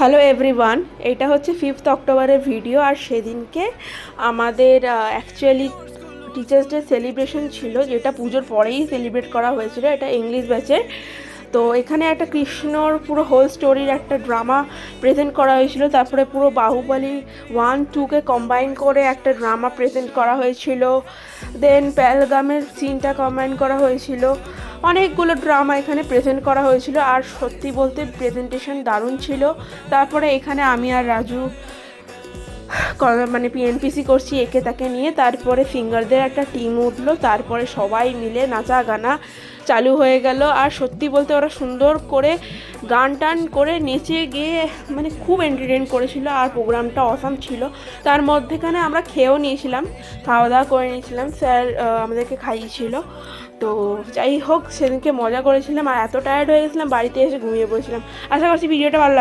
Hello everyone, এটা হচ্ছে 5th অক্টোবরের ভিডিও। আর সেদিনকে আমাদের অ্যাকচুয়ালি টিচার্স ডে সেলিব্রেশন ছিল, যেটা পুজোর পরেই সেলিব্রেট করা হয়েছিল। এটা ইংলিশ ব্যাচের। তো এখানে একটা কৃষ্ণর পুরো হোল স্টোরির একটা ড্রামা প্রেজেন্ট করা হয়েছিল। তারপরে পুরো বাহুবলী 1-2কে কম্বাইন করে একটা ড্রামা প্রেজেন্ট করা হয়েছিল। দেন পেহেলগামের সিনটা কম্বাইন করা হয়েছিল। অনেকগুলো ড্রামা এখানে প্রেজেন্ট করা হয়েছিল। আর সত্যি বলতে প্রেজেন্টেশন দারুণ ছিল। তারপরে এখানে আমি আর রাজু মানে পিএনপিসি করছি একে তাকে নিয়ে। তারপরে সিঙ্গারদের একটা টিম উঠলো, তারপরে সবাই মিলে নাচা গানা চালু হয়ে গেল। আর সত্যি বলতে ওরা সুন্দর করে গান টান করে নেচে গিয়ে মানে খুব এন্টারটেইন করেছিল। আর প্রোগ্রামটা অসাম ছিল। তার মধ্যেখানে আমরা খেয়েও নিয়েছিলাম, খাওয়া দাওয়া করে নিয়েছিলাম, স্যার আমাদেরকে খাইয়েছিল। তো যাই হোক, সেদিনকে মজা করেছিলাম। আর এত টায়ার্ড হয়ে গেছিলাম, বাড়িতে এসে ঘুমিয়ে পড়েছিলাম। আশা করছি ভিডিওটা ভালো